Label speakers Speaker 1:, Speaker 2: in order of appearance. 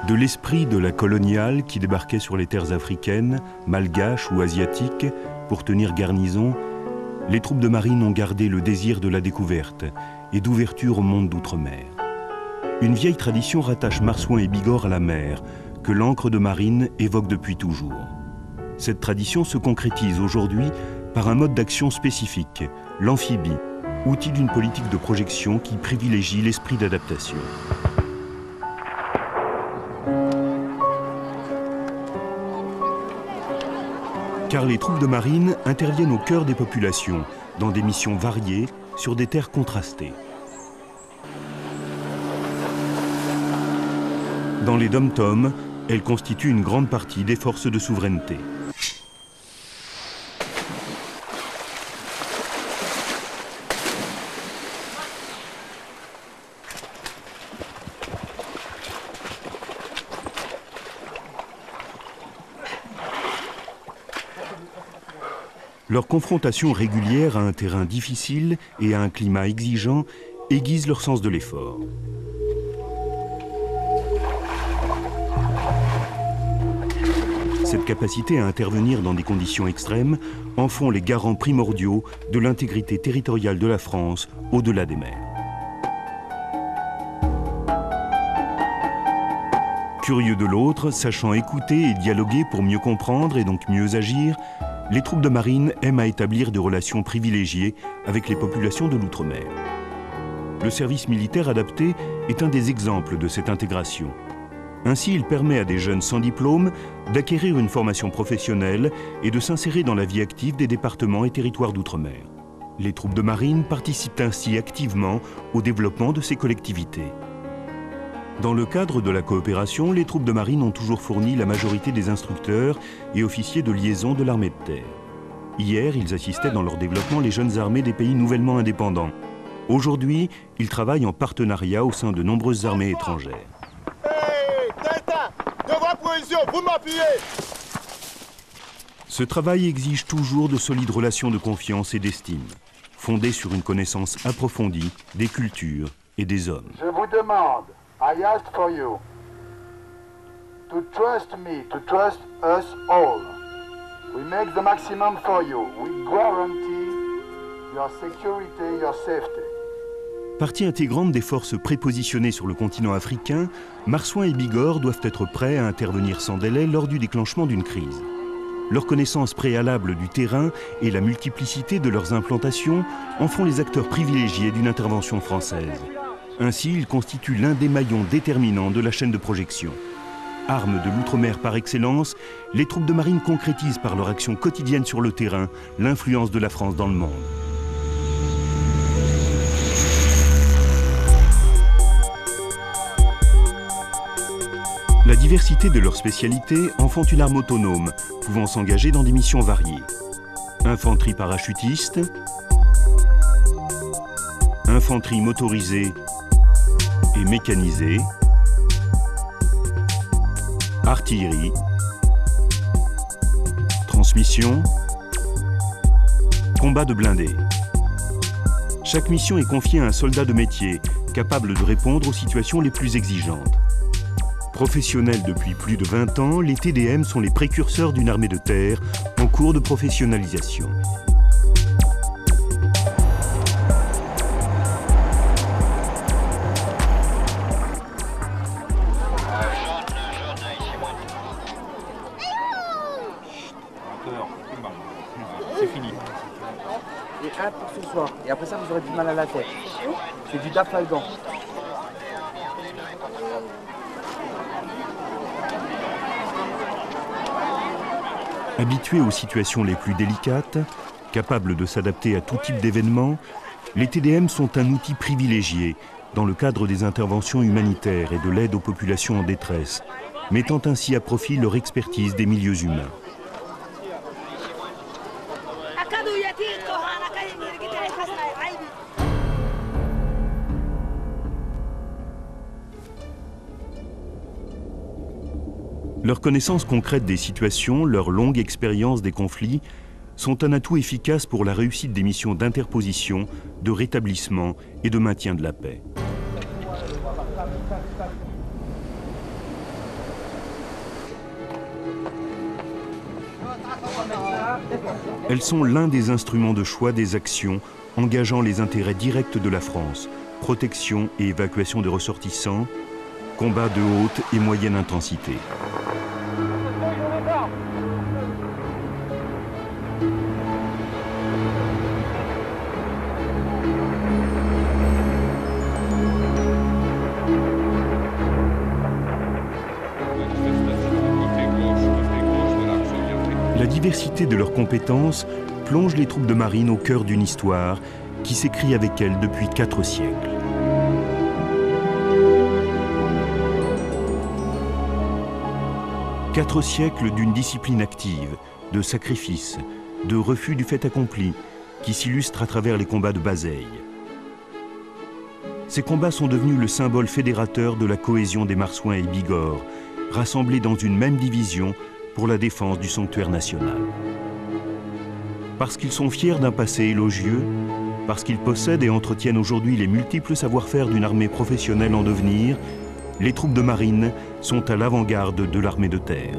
Speaker 1: De l'esprit de la coloniale qui débarquait sur les terres africaines, malgaches ou asiatiques, pour tenir garnison, les troupes de marine ont gardé le désir de la découverte et d'ouverture au monde d'outre-mer. Une vieille tradition rattache Marsouin et Bigorre à la mer, que l'encre de marine évoque depuis toujours. Cette tradition se concrétise aujourd'hui par un mode d'action spécifique, l'amphibie, outil d'une politique de projection qui privilégie l'esprit d'adaptation. Car les troupes de marine interviennent au cœur des populations, dans des missions variées, sur des terres contrastées. Dans les dom-toms, elles constituent une grande partie des forces de souveraineté. Leur confrontation régulière à un terrain difficile et à un climat exigeant aiguise leur sens de l'effort. Cette capacité à intervenir dans des conditions extrêmes en font les garants primordiaux de l'intégrité territoriale de la France au-delà des mers. Curieux de l'autre, sachant écouter et dialoguer pour mieux comprendre et donc mieux agir, les troupes de marine aiment à établir des relations privilégiées avec les populations de l'outre-mer. Le service militaire adapté est un des exemples de cette intégration. Ainsi, il permet à des jeunes sans diplôme d'acquérir une formation professionnelle et de s'insérer dans la vie active des départements et territoires d'outre-mer. Les troupes de marine participent ainsi activement au développement de ces collectivités. Dans le cadre de la coopération, les troupes de marine ont toujours fourni la majorité des instructeurs et officiers de liaison de l'armée de terre. Hier, ils assistaient dans leur développement les jeunes armées des pays nouvellement indépendants. Aujourd'hui, ils travaillent en partenariat au sein de nombreuses armées étrangères. Ce travail exige toujours de solides relations de confiance et d'estime, fondées sur une connaissance approfondie des cultures et des hommes.
Speaker 2: Je vous demande, I ask for you, to trust me, to trust us all. We make the maximum for you. We guarantee your security, your safety.
Speaker 1: Partie intégrante des forces prépositionnées sur le continent africain, Marsouin et Bigorre doivent être prêts à intervenir sans délai lors du déclenchement d'une crise. Leur connaissance préalable du terrain et la multiplicité de leurs implantations en font les acteurs privilégiés d'une intervention française. Ainsi, ils constituent l'un des maillons déterminants de la chaîne de projection. Armes de l'outre-mer par excellence, les troupes de marine concrétisent par leur action quotidienne sur le terrain l'influence de la France dans le monde. La diversité de leurs spécialités en font une arme autonome, pouvant s'engager dans des missions variées. Infanterie parachutiste, infanterie motorisée et mécanisée, artillerie, transmission, combat de blindés. Chaque mission est confiée à un soldat de métier, capable de répondre aux situations les plus exigeantes. Professionnels depuis plus de 20 ans, les TDM sont les précurseurs d'une armée de terre en cours de professionnalisation.
Speaker 3: C'est fini.
Speaker 4: Et un pour ce soir. Et après ça, vous aurez du mal à la tête. C'est du dafalgan.
Speaker 1: Habitués aux situations les plus délicates, capables de s'adapter à tout type d'événements, les TDM sont un outil privilégié dans le cadre des interventions humanitaires et de l'aide aux populations en détresse, mettant ainsi à profit leur expertise des milieux humains. Leur connaissance concrète des situations, leur longue expérience des conflits sont un atout efficace pour la réussite des missions d'interposition, de rétablissement et de maintien de la paix. Elles sont l'un des instruments de choix des actions engageant les intérêts directs de la France, protection et évacuation des ressortissants, combats de haute et moyenne intensité. La diversité de leurs compétences plonge les troupes de marine au cœur d'une histoire qui s'écrit avec elles depuis 4 siècles. Quatre siècles d'une discipline active, de sacrifice, de refus du fait accompli, qui s'illustre à travers les combats de Bazeilles. Ces combats sont devenus le symbole fédérateur de la cohésion des Marsouins et Bigorre, rassemblés dans une même division pour la défense du sanctuaire national. Parce qu'ils sont fiers d'un passé élogieux, parce qu'ils possèdent et entretiennent aujourd'hui les multiples savoir-faire d'une armée professionnelle en devenir, les troupes de marine sont à l'avant-garde de l'armée de terre.